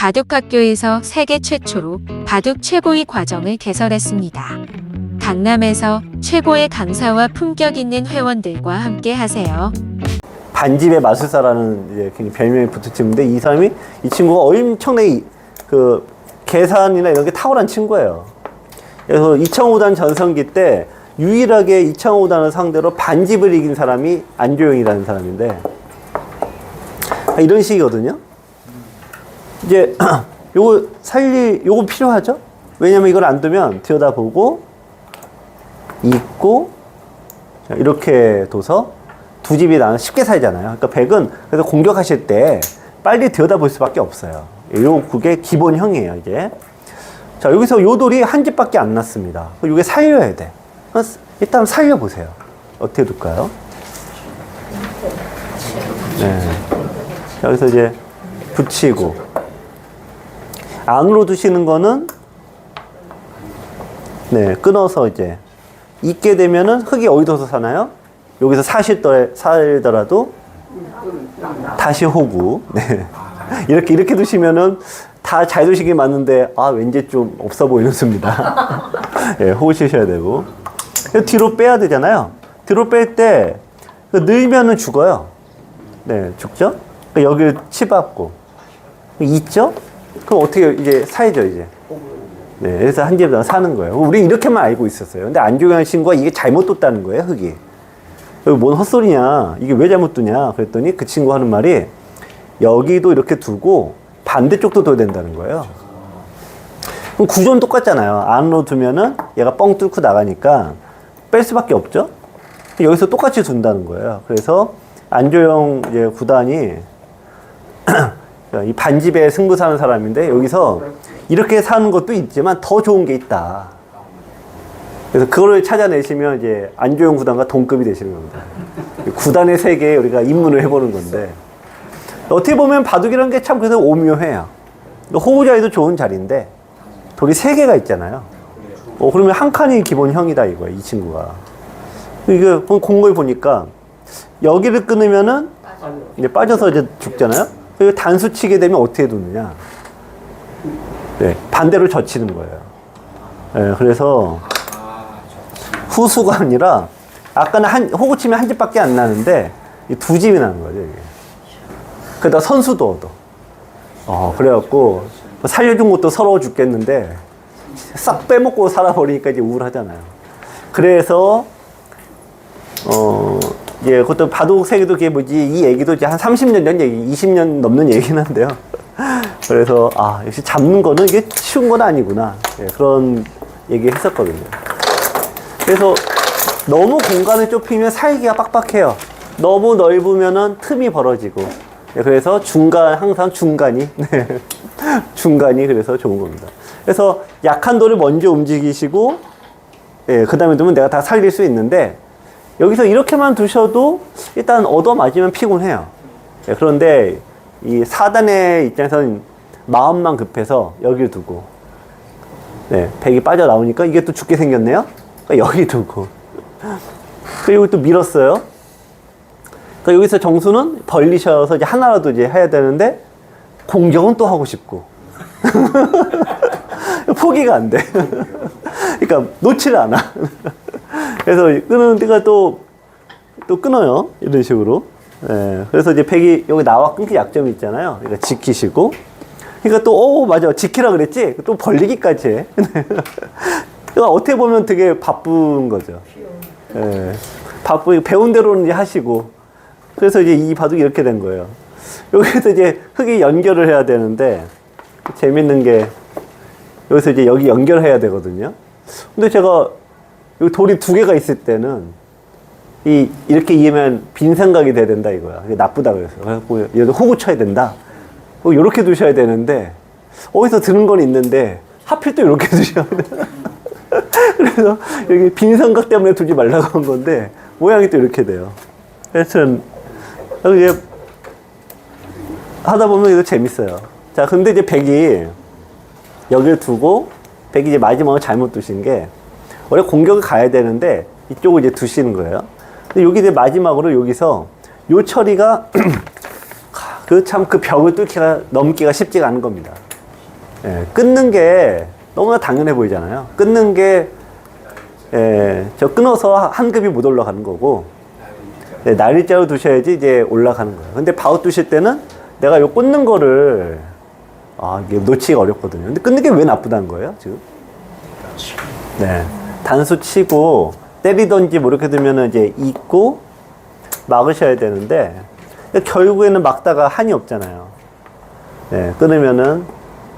바둑학교에서 세계 최초로 바둑 최고위 과정을 개설했습니다. 강남에서 최고의 강사와 품격 있는 회원들과 함께 하세요. 반집의 마술사라는 이제 별명이 붙은 친구인데 이 친구가 엄청나게 그 계산이나 이런 게 탁월한 친구예요. 그래서 2005단 전성기 때 유일하게 2005단을 상대로 반집을 이긴 사람이 안조영이라는 사람인데 이런 식이거든요. 이제 요거 필요하죠? 왜냐면 이걸 안 두면 들여다보고 읽고 이렇게 둬서 두 집이 나는 쉽게 살잖아요. 그러니까 백은 그래서 공격하실 때 빨리 들여다볼 수밖에 없어요. 그게 기본형이에요, 이게. 자, 여기서 요 돌이 한 집밖에 안 났습니다. 이게 살려야 돼. 일단 살려보세요. 어떻게 둘까요? 네. 여기서 이제 붙이고. 안으로 두시는 거는, 네, 끊어서 이제. 있게 되면은 흙이 어디서 사나요? 여기서 살더라도 다시 호구. 네. 이렇게 두시면은 다 잘 두시기 맞는데, 왠지 좀 없어 보이는 수입니다. 네, 호구 치셔야 되고. 뒤로 빼야 되잖아요. 뒤로 뺄 때, 늘면은 죽어요. 네, 죽죠? 여기를 치받고. 있죠? 그럼 어떻게, 이제 사야죠, 이제. 네, 그래서 한 집에 사는 거예요. 우리 이렇게만 알고 있었어요. 근데 안조경 친구가 이게 잘못 뒀다는 거예요, 흙이. 여기 뭔 헛소리냐. 이게 왜 잘못 두냐. 그랬더니 그 친구 하는 말이 여기도 이렇게 두고 반대쪽도 둬야 된다는 거예요. 그럼 구조는 똑같잖아요. 안으로 두면은 얘가 뻥 뚫고 나가니까 뺄 수밖에 없죠? 여기서 똑같이 둔다는 거예요. 그래서 안조영 이제 구단이 이 반집에 승부 사는 사람인데 여기서 이렇게 사는 것도 있지만 더 좋은 게 있다. 그래서 그거를 찾아내시면 이제 안조영 구단과 동급이 되시는 겁니다. 구단의 세계에 우리가 입문을 해보는 건데 어떻게 보면 바둑이라는 게 참 그래서 오묘해요. 호구자리도 좋은 자리인데 돌이 3개가 있잖아요. 그러면 한 칸이 기본형이다 이거예요, 이 친구가. 이게 공을 보니까 여기를 끊으면은 이제 빠져서 이제 죽잖아요. 그리고 단수 치게 되면 어떻게 두느냐. 네, 반대로 젖히는 거예요. 네, 그래서 후수가 아니라 아까는 호구 치면 한 집밖에 안 나는데 두 집이 나는 거죠, 이게. 그러다 선수도 얻어. 그래갖고 살려준 것도 서러워 죽겠는데 싹 빼먹고 살아버리니까 이제 우울하잖아요. 그래서 예, 그것도 바둑 세계도 그게 뭐지, 이 얘기도 이제 한 30년 전 얘기, 20년 넘는 얘기긴 한데요. 그래서, 역시 잡는 거는 이게 쉬운 건 아니구나. 예, 그런 얘기 했었거든요. 그래서 너무 공간을 좁히면 살기가 빡빡해요. 너무 넓으면은 틈이 벌어지고. 예, 그래서 항상 중간이, 네. 중간이 그래서 좋은 겁니다. 그래서 약한 돌을 먼저 움직이시고, 예, 그 다음에 두면 내가 다 살릴 수 있는데, 여기서 이렇게만 두셔도 일단 얻어맞으면 피곤해요. 예, 그런데 이 4단의 입장에서는 마음만 급해서 여기를 두고, 네, 백이 빠져나오니까 이게 또 죽게 생겼네요. 그러니까 여기 두고. 그리고 또 밀었어요. 그러니까 여기서 정수는 벌리셔서 이제 하나라도 이제 해야 되는데 공격은 또 하고 싶고. 포기가 안 돼. 그러니까 놓지를 않아. 그래서 끊는 데가 또 끊어요. 이런 식으로. 예, 그래서 이제 백이 여기 나와 끊기 약점이 있잖아요. 그러니까 지키시고. 그러니까 또, 맞아. 지키라 그랬지? 또 벌리기까지 해. 그러니까 어떻게 보면 되게 바쁜 거죠. 예, 배운 대로는 이제 하시고. 그래서 이제 이 바둑이 이렇게 된 거예요. 여기서 이제 흙이 연결을 해야 되는데, 재밌는 게, 여기서 이제 여기 연결해야 되거든요. 근데 제가 여기 돌이 2개가 있을 때는 이렇게 이으면 빈 생각이 돼야 된다 이거야. 이게 나쁘다 그래서. 그래서 여기 호구 쳐야 된다. 이렇게 두셔야 되는데 어디서 드는 건 있는데 하필 또 이렇게 두셔야 돼. 그래서 여기 빈 생각 때문에 두지 말라고 한 건데 모양이 또 이렇게 돼요. 하여튼 이제 하다 보면 이거 재밌어요. 자, 근데 이제 백이 여기를 두고 백이 이제 마지막으로 잘못 두신 게 원래 공격을 가야 되는데 이쪽을 이제 두시는 거예요. 근데 여기 이제 마지막으로 여기서 요 처리가 그 벽을 넘기가 쉽지가 않은 겁니다. 예, 끊는 게 너무나 당연해 보이잖아요. 끊는 게, 예, 저 끊어서 한 급이 못 올라가는 거고, 네, 날짜로 두셔야지 이제 올라가는 거예요. 근데 바우 두실 때는 내가 요 끊는 거를, 이게 놓치기가 어렵거든요. 근데 끊는 게 왜 나쁘다는 거예요, 지금? 네. 단수 치고, 때리던지 뭐 이렇게 되면은 이제 잊고 막으셔야 되는데, 결국에는 막다가 한이 없잖아요. 네. 끊으면은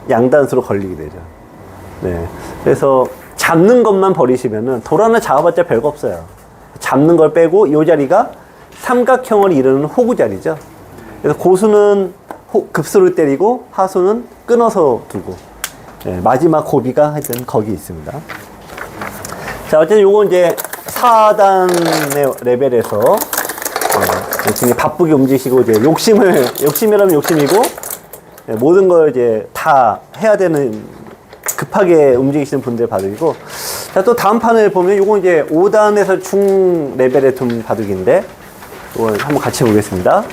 양단수로 걸리게 되죠. 네. 그래서 잡는 것만 버리시면은 돌 하나 잡아봤자 별거 없어요. 잡는 걸 빼고 이 자리가 삼각형을 이루는 호구 자리죠. 그래서 고수는 급수를 때리고 하수는 끊어서 두고, 네, 마지막 고비가 하여튼 거기 있습니다. 자, 어쨌든 요거 이제 4단의 레벨에서 굉장히 바쁘게 움직이시고 이제 욕심이라면 욕심이고, 네, 모든 걸 이제 다 해야 되는 급하게 움직이시는 분들 바둑이고. 자, 또 다음 판을 보면 요거 이제 5단에서 중 레벨의 좀 바둑인데, 이거 한번 같이 보겠습니다.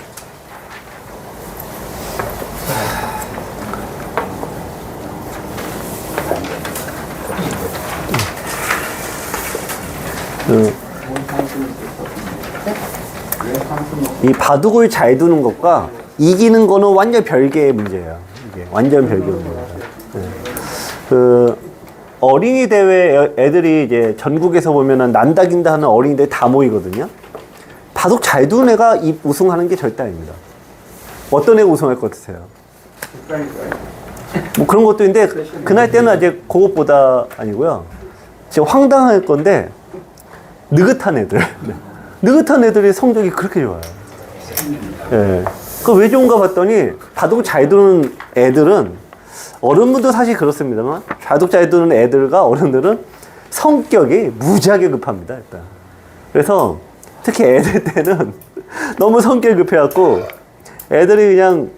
이 바둑을 잘 두는 것과 이기는 거는 완전 별개의 문제예요. 이게 완전 별개의 문제입니다. 네. 어린이 대회 애들이 이제 전국에서 보면은 난다긴다 하는 어린이들 다 모이거든요. 바둑 잘 두는 애가 우승하는 게 절대 아닙니다. 어떤 애가 우승할 것 같으세요? 뭐 그런 것도 있는데 그날 때는 아직 그것보다 아니고요. 지금 황당할 건데 느긋한 애들. 느긋한 애들이 성적이 그렇게 좋아요. 예. 그 왜 좋은가 봤더니 바둑 잘 두는 애들은 어른분도 사실 그렇습니다만 바둑 잘 두는 애들과 어른들은 성격이 무지하게 급합니다. 일단. 그래서 특히 애들 때는 너무 성격이 급해갖고 애들이 그냥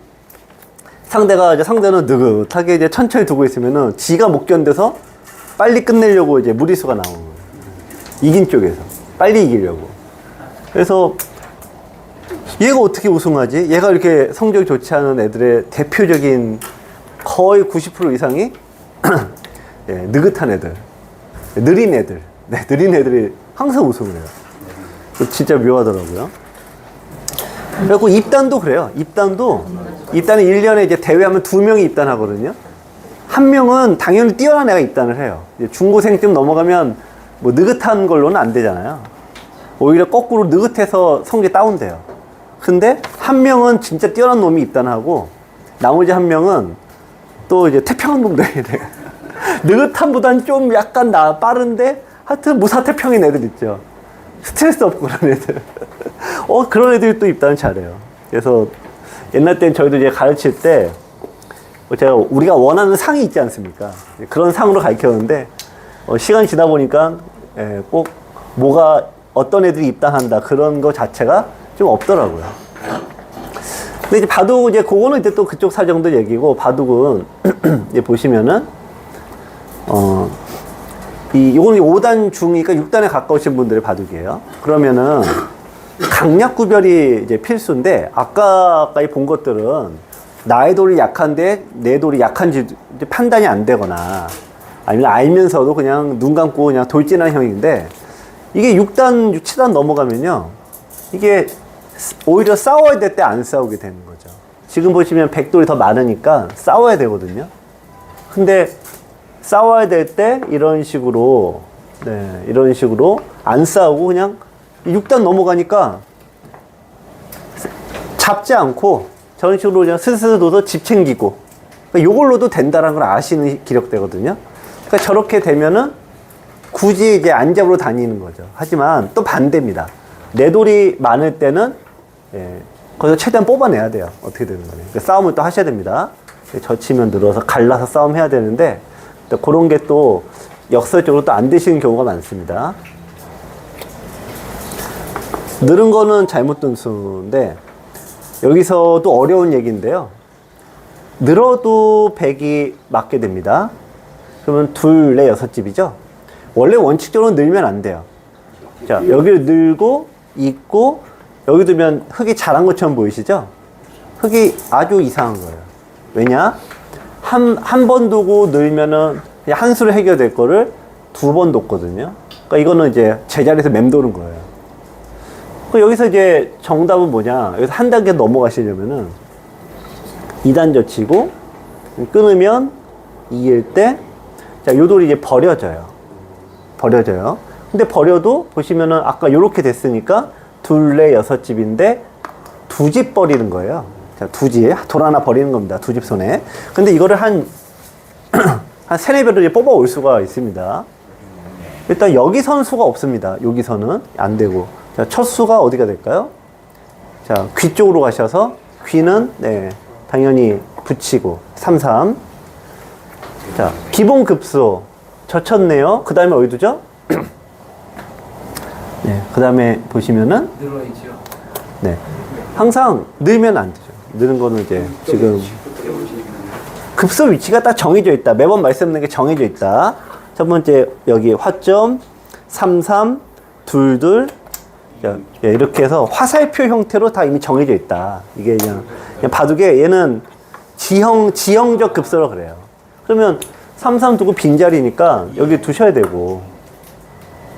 상대는 느긋하게 이제 천천히 두고 있으면은 지가 못 견뎌서 빨리 끝내려고 이제 무리수가 나오는 거예요. 이긴 쪽에서 빨리 이기려고. 그래서 얘가 어떻게 우승하지? 얘가 이렇게 성적이 좋지 않은 애들의 대표적인 거의 90% 이상이 예, 느긋한 애들, 느린 애들, 네, 느린 애들이 항상 우승을 해요. 진짜 묘하더라고요. 그리고 입단도 그래요. 입단은 1년에 이제 대회하면 2명이 입단하거든요. 한 명은 당연히 뛰어난 애가 입단을 해요. 이제 중고생쯤 넘어가면 뭐 느긋한 걸로는 안 되잖아요. 오히려 거꾸로 느긋해서 성적이 다운돼요. 근데 한 명은 진짜 뛰어난 놈이 입단하고 나머지 한 명은 또 이제 태평한 놈들이 돼. 느긋함보단 좀 약간 빠른데 하여튼 무사태평인 애들 있죠. 스트레스 없고 그런 애들. 그런 애들이 또 입단을 잘해요. 그래서 옛날 땐 저희도 이제 가르칠 때 우리가 원하는 상이 있지 않습니까? 그런 상으로 가르쳤는데 시간이 지나 보니까 꼭 어떤 애들이 입단한다 그런 거 자체가 좀 없더라고요. 근데 이제 바둑 그거는 이제 또 그쪽 사정도 얘기고, 바둑은 이제 보시면은 이거는 5단 중이니까 6단에 가까우신 분들의 바둑이에요. 그러면은 강약 구별이 이제 필수인데, 아까까지 본 것들은 나의 돌이 약한데 내 돌이 약한지 판단이 안 되거나 아니면 알면서도 그냥 눈 감고 그냥 돌진한 형인데, 이게 6단, 7단 넘어가면요, 이게 오히려 싸워야 될 때 안 싸우게 되는 거죠. 지금 보시면 백돌이 더 많으니까 싸워야 되거든요. 근데 싸워야 될 때 이런 식으로 안 싸우고 그냥 6단 넘어가니까 잡지 않고 저런 식으로 그냥 스스로 둬서 집 챙기고, 그러니까 요걸로도 된다는 걸 아시는 기력되거든요. 그러니까 저렇게 되면은 굳이 이제 안 잡으러 다니는 거죠. 하지만 또 반대입니다. 내 돌이 많을 때는 거기서 최대한 뽑아내야 돼요. 어떻게 되는 거예요. 그러니까 싸움을 또 하셔야 됩니다. 젖히면 늘어서 갈라서 싸움해야 되는데, 또 그런 게 또 역설적으로 또 안 되시는 경우가 많습니다. 늘은 거는 잘못 둔 수인데, 여기서도 어려운 얘기인데요. 늘어도 100이 맞게 됩니다. 그러면 2, 4, 6집이죠. 원래 원칙적으로 늘면 안 돼요. 자, 여기를 늘고 있고 여기 두면 흙이 자란 것처럼 보이시죠? 흙이 아주 이상한 거예요. 왜냐? 한 번 두고 늘면은 그냥 한 수로 해결될 거를 두 번 뒀거든요. 그러니까 이거는 이제 제자리에서 맴도는 거예요. 여기서 이제 정답은 뭐냐? 여기서 한 단계 넘어가시려면은 2단 젖히고 끊으면 2일 때, 자, 요 돌이 이제 버려져요. 버려져요. 근데 버려도 보시면은 아까 요렇게 됐으니까 둘, 넷, 여섯 집인데 두 집 버리는 거예요. 자, 두 집. 돌 하나 버리는 겁니다. 두 집 손에. 근데 이거를 한 세네 배로 뽑아 올 수가 있습니다. 일단 여기선 수가 없습니다. 여기서는 안 되고. 자, 첫 수가 어디가 될까요? 자, 귀 쪽으로 가셔서 귀는, 네, 당연히 붙이고, 3, 3. 자, 기본 급수. 젖혔네요. 그 다음에 어디 두죠? 네, 그 다음에 보시면은, 늘어있죠. 네. 항상 늘면 안 되죠. 느는 거는 이제 지금 급소 위치가 딱 정해져 있다. 매번 말씀드리는 게 정해져 있다. 첫 번째, 여기 화점, 3, 3, 2, 2. 자, 이렇게 해서 화살표 형태로 다 이미 정해져 있다. 이게 그냥 바둑에 얘는 지형적 급소라 그래요. 그러면 3, 3 두고 빈자리니까 여기 두셔야 되고,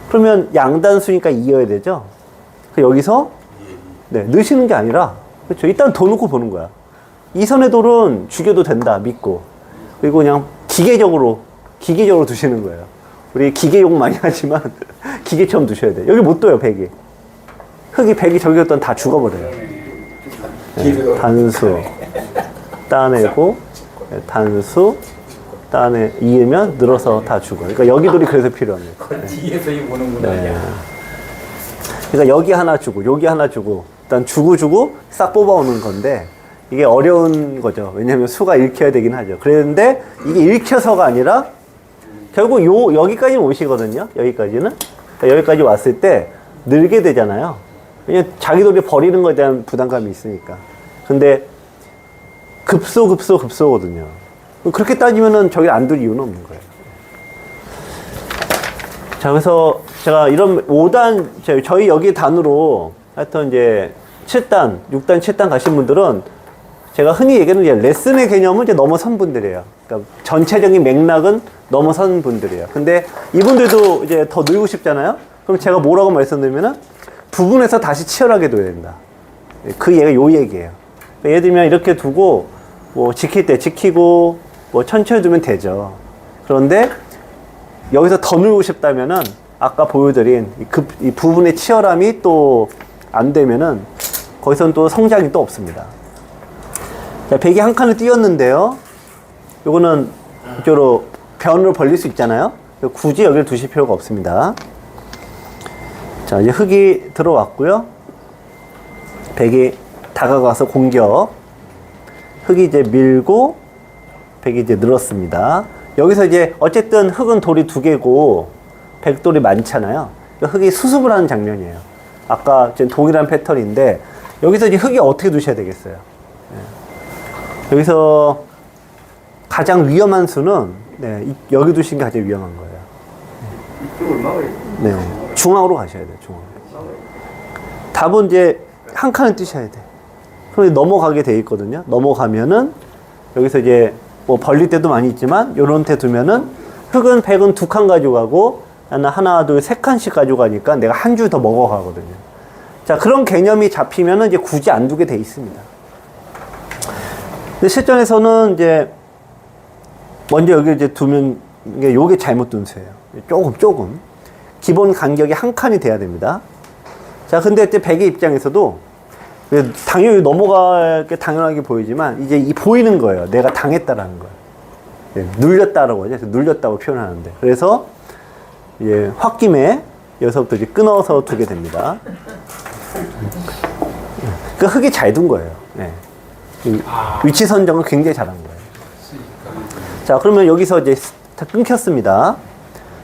그러면 양단수니까 이어야 되죠. 여기서 네, 넣으시는 게 아니라, 그렇죠. 일단 더 놓고 보는 거야. 이 선의 돌은 죽여도 된다, 믿고. 그리고 그냥 기계적으로 두시는 거예요. 우리 기계 욕 많이 하지만, 기계처럼 두셔야 돼. 여기 못 둬요, 백이. 백이 저기 뒀던 다 죽어버려요. 네, 단수, 따내고, 네, 단수, 이으면 늘어서 다 죽어요. 그러니까 여기 돌이 그래서 필요합니다. 그걸 뒤에서 이 보는구나. 네. 그러니까 여기 하나 주고, 여기 하나 주고, 일단 주고 싹 뽑아오는 건데, 이게 어려운 거죠. 왜냐면 수가 읽혀야 되긴 하죠. 그런데 이게 읽혀서가 아니라, 결국 여기까지 오시거든요. 여기까지는. 그러니까 여기까지 왔을 때 늘게 되잖아요. 왜냐면 자기 돌이 버리는 거에 대한 부담감이 있으니까. 근데 급소거든요. 그렇게 따지면은 저기 안 둘 이유는 없는 거예요. 자, 그래서 제가 이런 5단, 저희 여기 단으로 하여튼 이제 7단, 6단, 7단 가신 분들은 제가 흔히 얘기하는 이제 레슨의 개념은 이제 넘어선 분들이에요. 그러니까 전체적인 맥락은 넘어선 분들이에요. 근데 이분들도 이제 더 늘고 싶잖아요? 그럼 제가 뭐라고 말씀드리면은 부분에서 다시 치열하게 둬야 된다. 그 얘기가 요 얘기예요. 그러니까 예를 들면 이렇게 두고 뭐 지킬 때 지키고 뭐 천천히 두면 되죠. 그런데 여기서 더 늘고 싶다면은 아까 보여드린 이 부분의 치열함이 또 안 되면은 거기서는 또 성장이 또 없습니다. 자, 백이 한 칸을 띄웠는데요. 요거는 이쪽으로 변으로 벌릴 수 있잖아요. 굳이 여기를 두실 필요가 없습니다. 자, 이제 흙이 들어왔고요. 백이 다가가서 공격. 흙이 이제 밀고 백이 이제 늘었습니다. 여기서 이제 어쨌든 흙은 돌이 두 개고 백돌이 많잖아요. 흙이 수습을 하는 장면이에요. 아까 지금 동일한 패턴인데 여기서 이제 흙이 어떻게 두셔야 되겠어요? 네. 여기서 가장 위험한 수는 네, 여기 두신 게 가장 위험한 거예요. 네, 중앙으로 가셔야 돼요. 중앙으로. 답은 이제 한 칸을 뛰셔야 돼. 그럼 넘어가게 돼 있거든요. 넘어가면은 여기서 이제 뭐 벌릴 때도 많이 있지만 요런 데 두면은 흙은 백은 두 칸 가져가고 나는 하나, 둘, 세 칸씩 가져가니까 내가 한 줄 더 먹어가거든요. 자, 그런 개념이 잡히면은 이제 굳이 안 두게 돼 있습니다. 근데 실전에서는 이제 먼저 여기 이제 두면 요게 잘못 둔 수예요. 조금. 기본 간격이 한 칸이 돼야 됩니다. 자, 근데 이제 백의 입장에서도 당연히 넘어갈 게 당연하게 보이지만 이제 이 보이는 거예요. 내가 당했다라는 거예요. 네, 눌렸다라고 하죠. 눌렸다고 표현하는데. 그래서 예, 홧김에 여기서부터 이제 끊어서 두게 됩니다. 그 흙이 잘 둔 거예요. 네. 위치 선정을 굉장히 잘한 거예요. 자, 그러면 여기서 이제 다 끊겼습니다.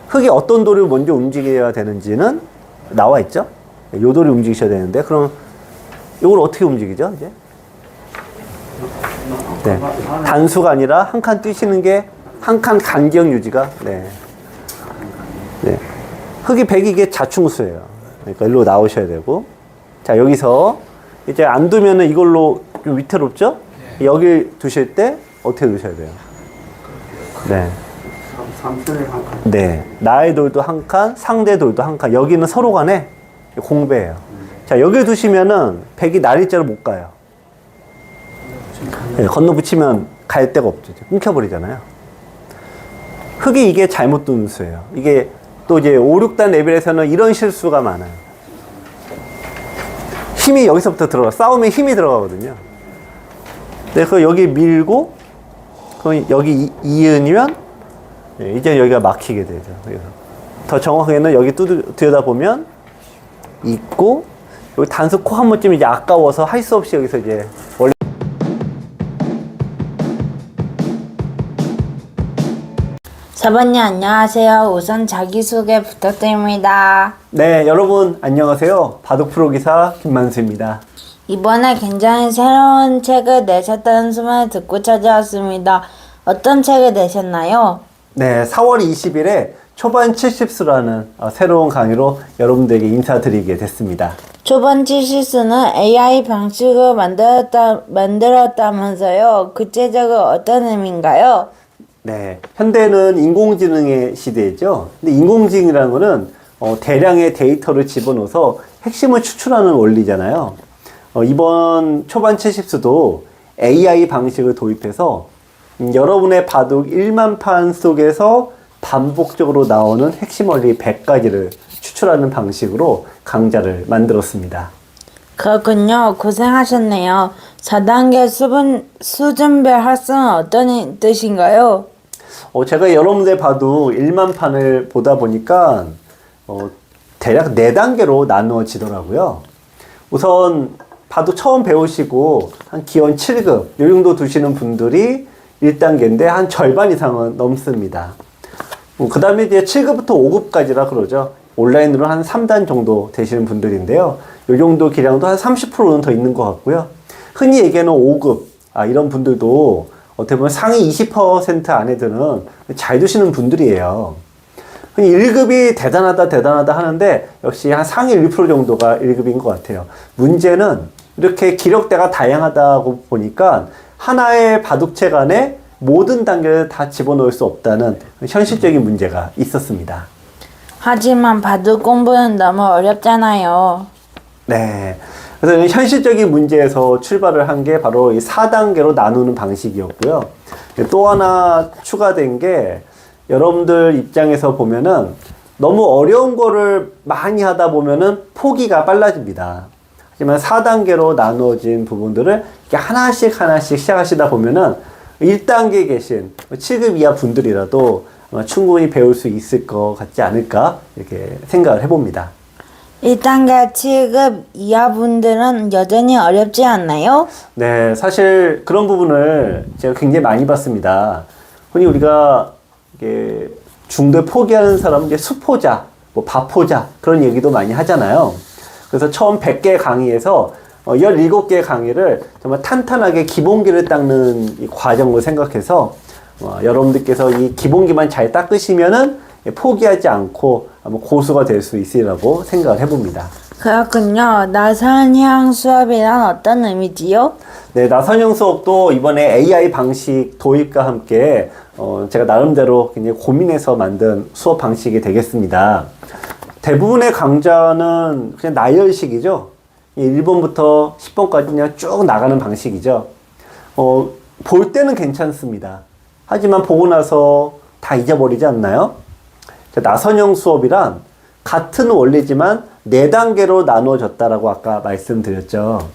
흙이 어떤 돌을 먼저 움직여야 되는지는 나와 있죠? 요 돌이 움직이셔야 되는데, 그럼 이걸 어떻게 움직이죠, 이제? 네. 단수가 아니라 한 칸 뛰시는 게 한 칸 간격 유지가, 네. 네. 흙이 백이 이게 자충수예요. 그러니까 일로 나오셔야 되고. 자, 여기서 이제 안 두면은 이걸로 좀 위태롭죠? 여기 두실 때 어떻게 두셔야 돼요? 네. 3층에 한 칸. 네. 나의 돌도 한 칸, 상대 돌도 한 칸. 여기는 서로 간에 공배예요. 자, 여기 두시면은 백이 나리자로 못 가요. 네, 건너붙이면 갈 데가 없죠. 끊겨버리잖아요. 흙이 이게 잘못 둔 수예요. 이게 또 이제 5, 6단 레벨에서는 이런 실수가 많아요. 힘이 여기서부터 들어가. 싸움에 힘이 들어가거든요. 그래서 여기 밀고, 그럼 여기 이은이면, 이제 여기가 막히게 되죠. 그래서 더 정확하게는 여기 들여다보면, 있고, 여기 단수 코 한 번쯤 이제 아까워서 할 수 없이 여기서 이제 원래. 사부님 안녕하세요. 우선 자기소개 부탁드립니다. 네, 여러분 안녕하세요. 바둑 프로기사 김만수입니다. 이번에 굉장히 새로운 책을 내셨다는 소문을 듣고 찾아왔습니다. 어떤 책을 내셨나요? 네, 4월 20일에 초반 70수라는 새로운 강의로 여러분들에게 인사드리게 됐습니다. 초반 70수는 AI 방식을 만들었다면서요. 구체적으로 어떤 의미인가요? 네, 현대는 인공지능의 시대죠. 근데 인공지능이라는 거는 대량의 데이터를 집어넣어서 핵심을 추출하는 원리잖아요. 이번 초반 70수도 AI 방식을 도입해서 여러분의 바둑 1만 판 속에서 반복적으로 나오는 핵심 원리 100가지를 추출하는 방식으로 강좌를 만들었습니다. 그렇군요. 고생하셨네요. 4단계 수준별 학습은 어떤 뜻인가요? 제가 여러분들 바둑 1만 판을 보다 보니까 대략 4단계로 나누어지더라고요. 우선 바둑 처음 배우시고 한 기원 7급 이 정도 두시는 분들이 1단계인데 한 절반 이상은 넘습니다. 그 다음에 이제 7급부터 5급까지라 그러죠. 온라인으로 한 3단 정도 되시는 분들인데요. 이 정도 기량도 한 30%는 더 있는 것 같고요. 흔히 얘기하는 5급, 이런 분들도 어떻게 보면 상위 20% 안에 드는 잘 두시는 분들이에요. 흔히 1급이 대단하다 하는데 역시 한 상위 1% 정도가 1급인 것 같아요. 문제는 이렇게 기력대가 다양하다고 보니까 하나의 바둑책 안에 모든 단계를 다 집어넣을 수 없다는 현실적인 문제가 있었습니다. 하지만 바둑 공부는 너무 어렵잖아요. 네. 그래서 현실적인 문제에서 출발을 한 게 바로 이 4단계로 나누는 방식이었고요. 또 하나 추가된 게 여러분들 입장에서 보면은 너무 어려운 거를 많이 하다 보면은 포기가 빨라집니다. 하지만 4단계로 나누어진 부분들을 이렇게 하나씩 시작하시다 보면은 1단계에 계신 7급 이하 분들이라도 충분히 배울 수 있을 것 같지 않을까 이렇게 생각을 해봅니다. 1단계 7급 이하 분들은 여전히 어렵지 않나요? 네, 사실 그런 부분을 제가 굉장히 많이 봤습니다. 흔히 우리가 이게 중도에 포기하는 사람은 이제 수포자, 뭐 바포자 그런 얘기도 많이 하잖아요. 그래서 처음 100개 강의에서 17개 강의를 정말 탄탄하게 기본기를 닦는 이 과정을 생각해서 여러분들께서 이 기본기만 잘 닦으시면은 포기하지 않고 고수가 될 수 있으리라고 생각을 해봅니다. 그렇군요. 나선형 수업이란 어떤 의미지요? 네, 나선형 수업도 이번에 AI 방식 도입과 함께 제가 나름대로 굉장히 고민해서 만든 수업 방식이 되겠습니다. 대부분의 강좌는 그냥 나열식이죠. 1번부터 10번까지 그냥 쭉 나가는 방식이죠. 볼 때는 괜찮습니다. 하지만 보고 나서 다 잊어버리지 않나요? 나선형 수업이란 같은 원리지만 4단계로 나누어졌다라고 아까 말씀드렸죠.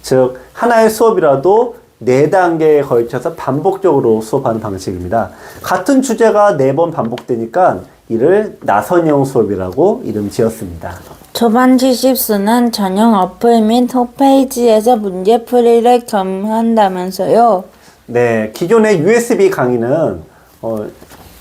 즉 하나의 수업이라도 4단계에 걸쳐서 반복적으로 수업하는 방식입니다. 같은 주제가 4번 반복되니까 이를 나선형 수업이라고 이름 지었습니다. 초반 70수는 전용 어플 및 홈페이지에서 문제풀이를 겸한다면서요? 네, 기존의 USB 강의는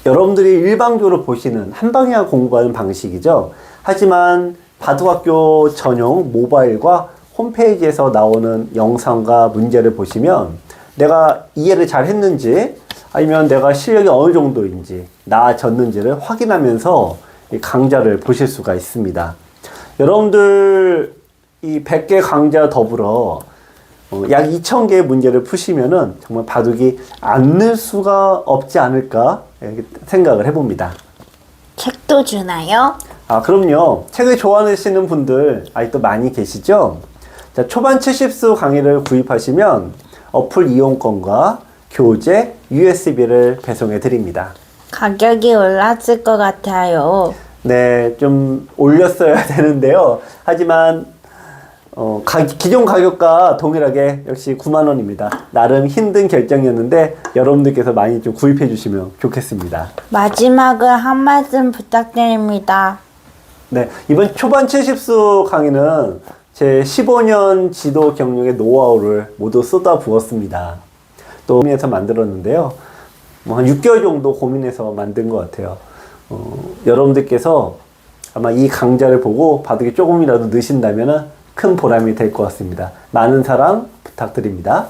여러분들이 일방적으로 보시는 한방향 공부하는 방식이죠. 하지만 바둑학교 전용 모바일과 홈페이지에서 나오는 영상과 문제를 보시면 내가 이해를 잘 했는지 아니면 내가 실력이 어느 정도인지 나아졌는지를 확인하면서 이 강좌를 보실 수가 있습니다. 여러분들 이 100개 강좌 더불어 약 2,000개의 문제를 푸시면은 정말 바둑이 안 늘 수가 없지 않을까 이렇게 생각을 해봅니다. 책도 주나요? 아, 그럼요. 책을 좋아하시는 분들 아직도 많이 계시죠? 자, 초반 70수 강의를 구입하시면 어플 이용권과 교재, USB를 배송해 드립니다. 가격이 올랐을 것 같아요. 네, 좀 올렸어야 되는데요. 하지만 기존 가격과 동일하게 역시 9만 원입니다. 나름 힘든 결정이었는데 여러분들께서 많이 좀 구입해 주시면 좋겠습니다. 마지막으로 한 말씀 부탁드립니다. 네, 이번 초반 70수 강의는 제 15년 지도 경력의 노하우를 모두 쏟아부었습니다. 또 고민해서 만들었는데요. 뭐 한 6개월 정도 고민해서 만든 것 같아요. 여러분들께서 아마 이 강좌를 보고 바둑이 조금이라도 느신다면 큰 보람이 될 것 같습니다. 많은 사랑 부탁드립니다.